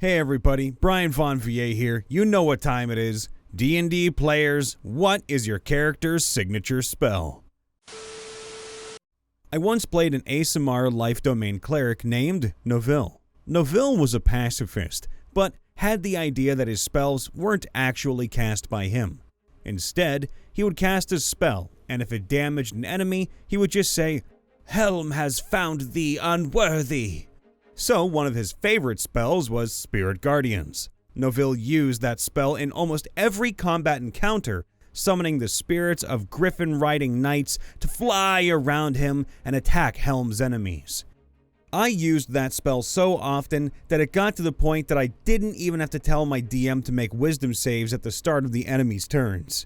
Hey everybody, Brian Von Vier here. You know what time it is. D&D players, what is your character's signature spell? I once played an ASMR life domain cleric named Noville. Noville was a pacifist, but had the idea that his spells weren't actually cast by him. Instead, he would cast a spell, and if it damaged an enemy, he would just say, "Helm has found thee unworthy." So one of his favorite spells was Spirit Guardians. Noville used that spell in almost every combat encounter, summoning the spirits of griffin-riding knights to fly around him and attack Helm's enemies. I used that spell so often that it got to the point that I didn't even have to tell my DM to make wisdom saves at the start of the enemy's turns.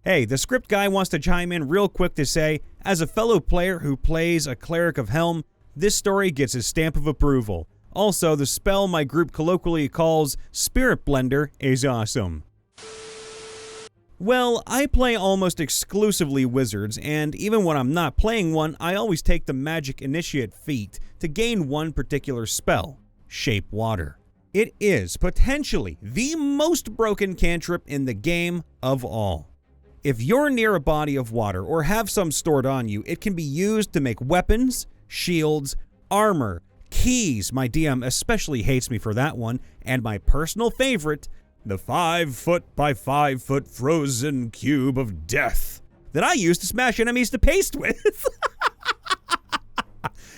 Hey, the script guy wants to chime in real quick to say, as a fellow player who plays a cleric of Helm, this story gets his stamp of approval. Also, the spell my group colloquially calls Spirit Blender is awesome. Well, I play almost exclusively wizards, and even when I'm not playing one, I always take the Magic Initiate feat to gain one particular spell, Shape Water. It is potentially the most broken cantrip in the game of all. If you're near a body of water or have some stored on you, it can be used to make weapons, shields, armor, keys. My DM especially hates me for that one, and my personal favorite, the 5-foot by 5-foot frozen cube of death that I use to smash enemies to paste with.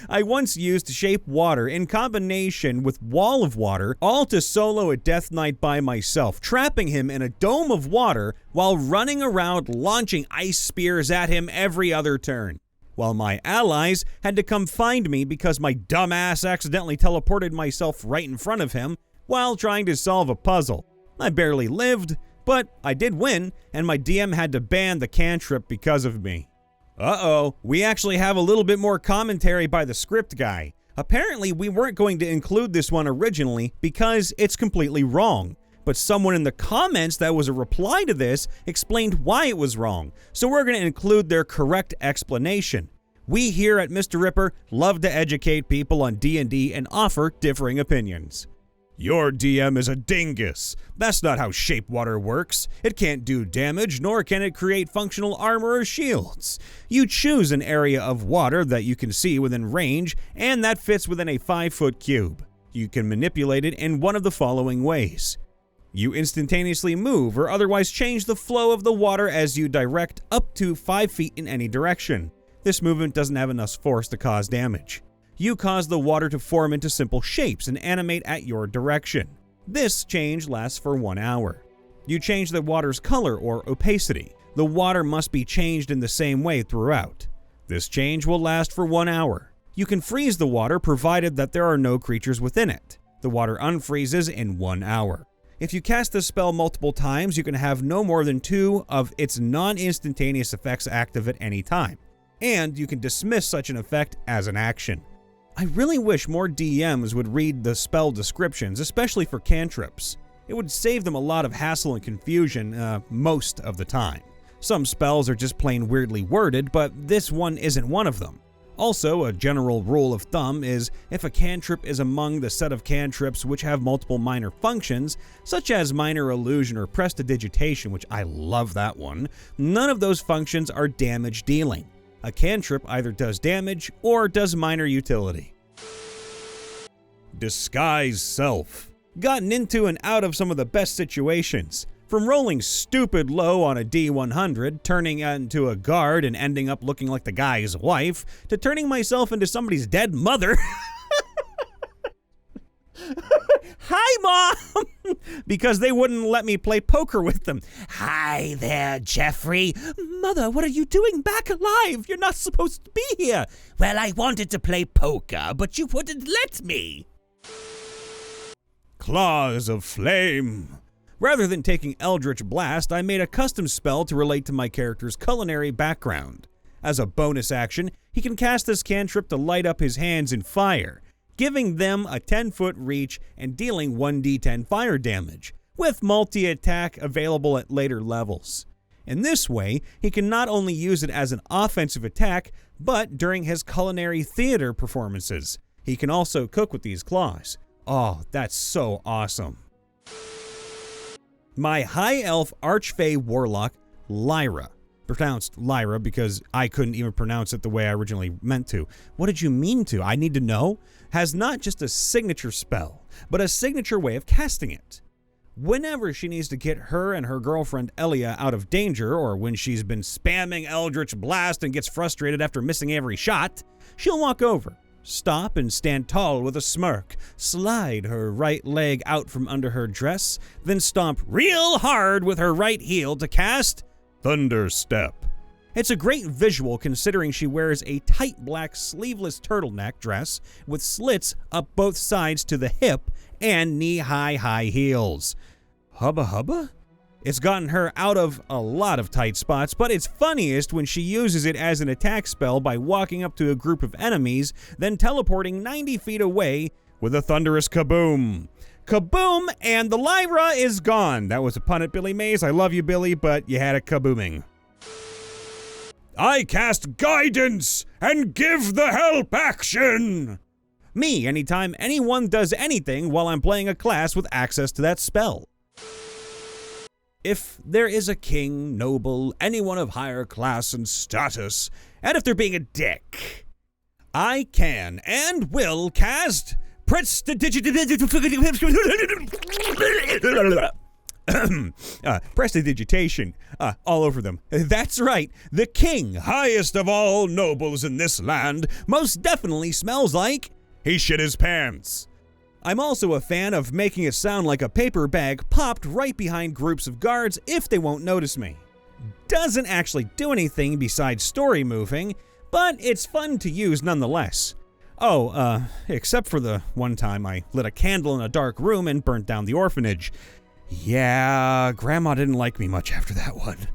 I once used Shape Water in combination with Wall of Water, all to solo a Death Knight by myself, trapping him in a dome of water while running around launching ice spears at him every other turn, while my allies had to come find me because my dumbass accidentally teleported myself right in front of him while trying to solve a puzzle. I barely lived, but I did win, and my DM had to ban the cantrip because of me. Uh-oh, we actually have a little bit more commentary by the script guy. Apparently, we weren't going to include this one originally because it's completely wrong. But someone in the comments that was a reply to this explained why it was wrong, so we're going to include their correct explanation. We here at MrRipper love to educate people on D&D and offer differing opinions. Your DM is a dingus. That's not how Shape Water works. It can't do damage, nor can it create functional armor or shields. You choose an area of water that you can see within range, and that fits within a 5-foot cube. You can manipulate it in one of the following ways. You instantaneously move or otherwise change the flow of the water as you direct up to 5 feet in any direction. This movement doesn't have enough force to cause damage. You cause the water to form into simple shapes and animate at your direction. This change lasts for 1 hour. You change the water's color or opacity. The water must be changed in the same way throughout. This change will last for 1 hour. You can freeze the water provided that there are no creatures within it. The water unfreezes in 1 hour. If you cast the spell multiple times, you can have no more than 2 of its non-instantaneous effects active at any time, and you can dismiss such an effect as an action. I really wish more DMs would read the spell descriptions, especially for cantrips. It would save them a lot of hassle and confusion most of the time. Some spells are just plain weirdly worded, but this one isn't one of them. Also, a general rule of thumb is if a cantrip is among the set of cantrips which have multiple minor functions, such as minor illusion or prestidigitation, which I love that one, none of those functions are damage dealing. A cantrip either does damage or does minor utility. Disguise Self. Gotten into and out of some of the best situations. From rolling stupid low on a D100, turning into a guard and ending up looking like the guy's wife, to turning myself into somebody's dead mother. Hi, Mom! Because they wouldn't let me play poker with them. Hi there, Jeffrey. Mother, what are you doing back alive? You're not supposed to be here. Well, I wanted to play poker, but you wouldn't let me. Claws of Flame. Rather than taking Eldritch Blast, I made a custom spell to relate to my character's culinary background. As a bonus action, he can cast this cantrip to light up his hands in fire, giving them a 10-foot reach and dealing 1d10 fire damage, with multi-attack available at later levels. In this way, he can not only use it as an offensive attack, but during his culinary theater performances. He can also cook with these claws. Oh, that's so awesome. My high elf archfey warlock, Lyra. Pronounced Lyra because I couldn't even pronounce it the way I originally meant to. What did you mean to? I need to know. Has not just a signature spell, but a signature way of casting it. Whenever she needs to get her and her girlfriend Elia out of danger, or when she's been spamming Eldritch Blast and gets frustrated after missing every shot, she'll walk over, stop and stand tall with a smirk, slide her right leg out from under her dress, then stomp real hard with her right heel to cast Thunder Step. It's a great visual considering she wears a tight black sleeveless turtleneck dress with slits up both sides to the hip and knee-high high heels. Hubba hubba? It's gotten her out of a lot of tight spots, but it's funniest when she uses it as an attack spell by walking up to a group of enemies, then teleporting 90 feet away with a thunderous kaboom. Kaboom, and the Lyra is gone. That was a pun at Billy Mays. I love you, Billy, but you had it kabooming. I cast Guidance and give the help action. Me, anytime anyone does anything while I'm playing a class with access to that spell. If there is a king, noble, anyone of higher class and status, and if they're being a dick, I can and will cast prestidigitation all over them. That's right, the king, highest of all nobles in this land, most definitely smells like he shit his pants. I'm also a fan of making it sound like a paper bag popped right behind groups of guards if they won't notice me. Doesn't actually do anything besides story moving, but it's fun to use nonetheless. Oh, except for the one time I lit a candle in a dark room and burnt down the orphanage. Yeah, Grandma didn't like me much after that one.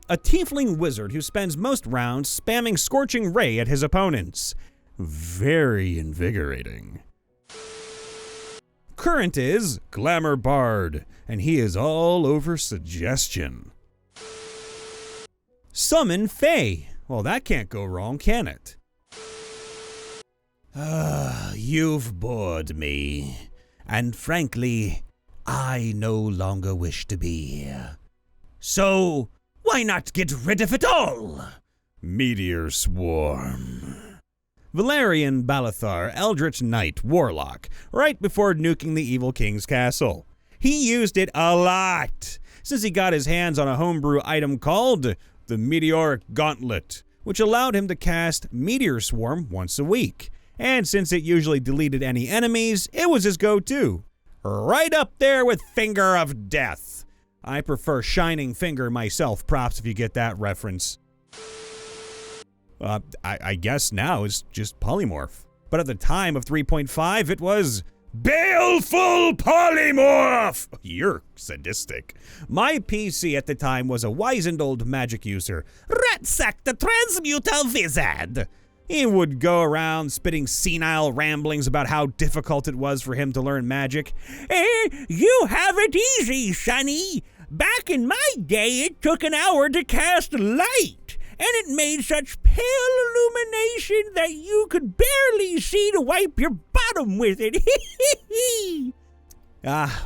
A tiefling wizard who spends most rounds spamming Scorching Ray at his opponents. Very invigorating. Current is Glamour Bard, and he is all over suggestion. Summon Fae. Well, that can't go wrong, can it? You've bored me, and frankly, I no longer wish to be here. So, why not get rid of it all? Meteor Swarm. Valerian Balathar, Eldritch Knight, Warlock, right before nuking the Evil King's castle. He used it a lot, since he got his hands on a homebrew item called the Meteoric Gauntlet, which allowed him to cast Meteor Swarm once a week. And since it usually deleted any enemies, it was his go-to. Right up there with Finger of Death. I prefer Shining Finger myself, props if you get that reference. I guess now it's just Polymorph. But at the time of 3.5, it was Baleful Polymorph! You're sadistic. My PC at the time was a wizened old magic user, Ratsack the Transmuter Wizard. He would go around spitting senile ramblings about how difficult it was for him to learn magic. You have it easy, sonny. Back in my day, it took an hour to cast light, and it made such pale illumination that you could barely see to wipe your bottom with it.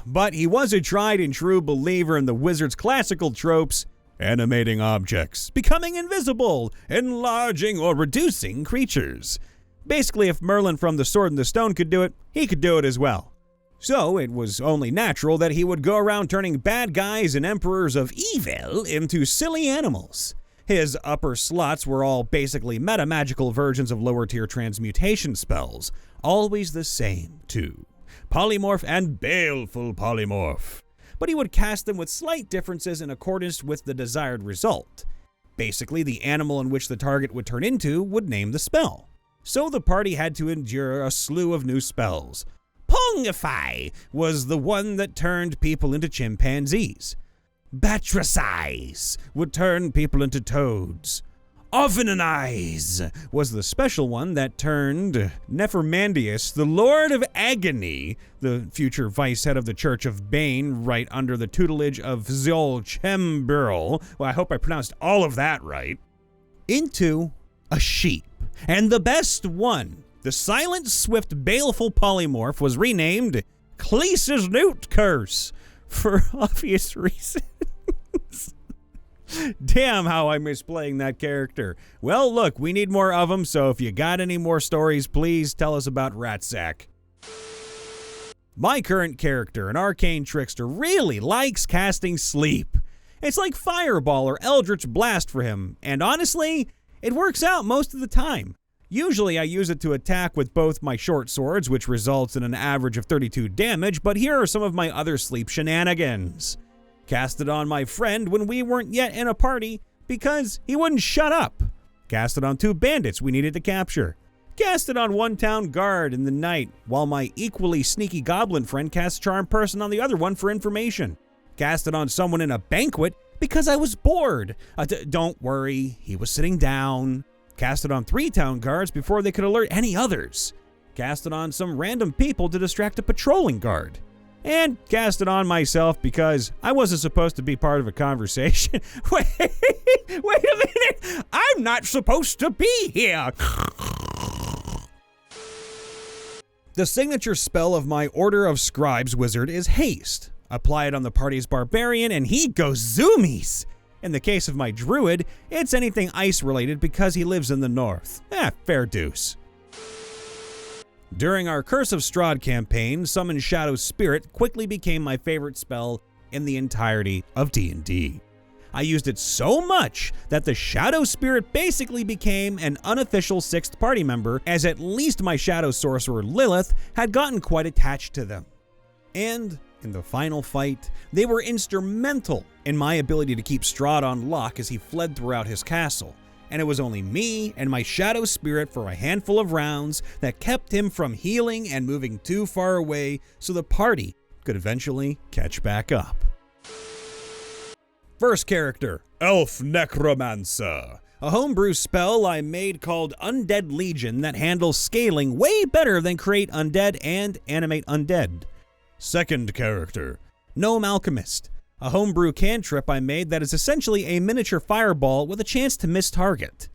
But he was a tried and true believer in the wizard's classical tropes, animating objects, becoming invisible, enlarging or reducing creatures. Basically, if Merlin from the Sword and the Stone could do it, he could do it as well. So it was only natural that he would go around turning bad guys and emperors of evil into silly animals. His upper slots were all basically meta-magical versions of lower-tier transmutation spells, always the same, too. Polymorph and Baleful Polymorph. But he would cast them with slight differences in accordance with the desired result. Basically, the animal in which the target would turn into would name the spell. So the party had to endure a slew of new spells. Pongify was the one that turned people into chimpanzees. Batricize would turn people into toads. Oveninize was the special one that turned Nefermandius, the Lord of Agony, the future vice head of the Church of Bane, right under the tutelage of Zol Chemberl, well, I hope I pronounced all of that right, into a sheep. And the best one The silent, swift, baleful polymorph was renamed Cleese's Newt Curse for obvious reasons. Damn, how I miss playing that character. Well, look, we need more of them, so if you got any more stories, please tell us about Ratsack. My current character, an arcane trickster, really likes casting sleep. It's like Fireball or Eldritch Blast for him, and honestly, it works out most of the time. Usually I use it to attack with both my short swords, which results in an average of 32 damage, but here are some of my other sleep shenanigans. Cast it on my friend when we weren't yet in a party because he wouldn't shut up. Cast it on 2 bandits we needed to capture. Cast it on 1 town guard in the night, while my equally sneaky goblin friend cast Charm Person on the other one for information. Cast it on someone in a banquet because I was bored. Don't worry, he was sitting down. Cast it on 3 town guards before they could alert any others. Cast it on some random people to distract a patrolling guard. And cast it on myself because I wasn't supposed to be part of a conversation. Wait a minute! I'm not supposed to be here! The signature spell of my Order of Scribes wizard is Haste. Apply it on the party's barbarian and he goes zoomies! In the case of my druid, it's anything ice related because he lives in the north. Fair deuce. During our Curse of Strahd campaign, Summon Shadow Spirit quickly became my favorite spell in the entirety of D&D. I used it so much that the Shadow Spirit basically became an unofficial 6th party member, as at least my Shadow Sorcerer Lilith had gotten quite attached to them. And in the final fight, they were instrumental in my ability to keep Strahd on lock as he fled throughout his castle. And it was only me and my Shadow Spirit for a handful of rounds that kept him from healing and moving too far away so the party could eventually catch back up. First character, Elf Necromancer. A homebrew spell I made called Undead Legion that handles scaling way better than create undead and animate undead. Second character, Gnome Alchemist. A homebrew cantrip I made that is essentially a miniature fireball with a chance to miss target.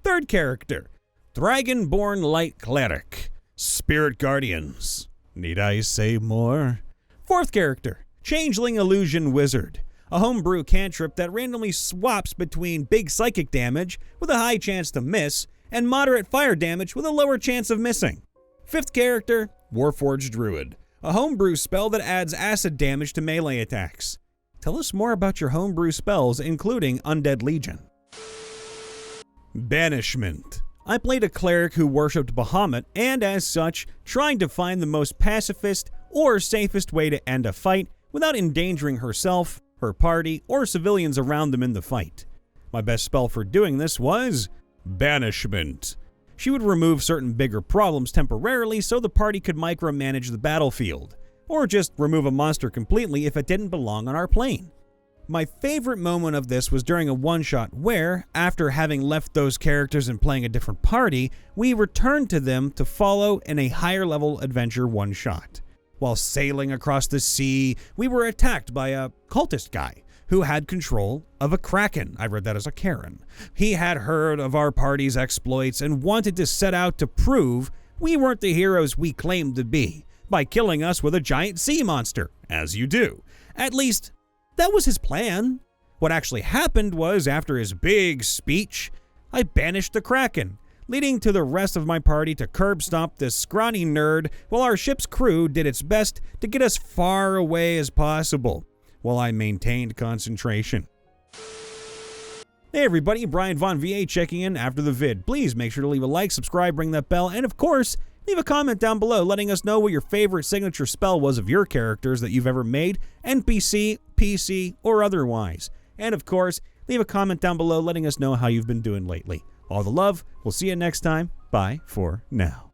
Third character, Dragonborn Light Cleric. Spirit Guardians. Need I say more? Fourth character, Changeling Illusion Wizard. A homebrew cantrip that randomly swaps between big psychic damage with a high chance to miss and moderate fire damage with a lower chance of missing. Fifth character, Warforged Druid. A homebrew spell that adds acid damage to melee attacks. Tell us more about your homebrew spells, including Undead Legion. Banishment. I played a cleric who worshipped Bahamut, and as such, trying to find the most pacifist or safest way to end a fight without endangering herself, her party, or civilians around them in the fight. My best spell for doing this was Banishment. She would remove certain bigger problems temporarily so the party could micromanage the battlefield, or just remove a monster completely if it didn't belong on our plane. My favorite moment of this was during a one-shot where, after having left those characters and playing a different party, we returned to them to follow in a higher-level adventure one-shot. While sailing across the sea, we were attacked by a cultist guy who had control of a kraken. I read that as a Karen. He had heard of our party's exploits and wanted to set out to prove we weren't the heroes we claimed to be by killing us with a giant sea monster, as you do. At least, that was his plan. What actually happened was, after his big speech, I banished the kraken, leading to the rest of my party to curb stomp this scrawny nerd while our ship's crew did its best to get as far away as possible, while I maintained concentration. Hey everybody, Brian Von VA checking in after the vid. Please make sure to leave a like, subscribe, ring that bell, and of course, leave a comment down below letting us know what your favorite signature spell was of your characters that you've ever made, NPC, PC, or otherwise. And of course, leave a comment down below letting us know how you've been doing lately. All the love. We'll see you next time. Bye for now.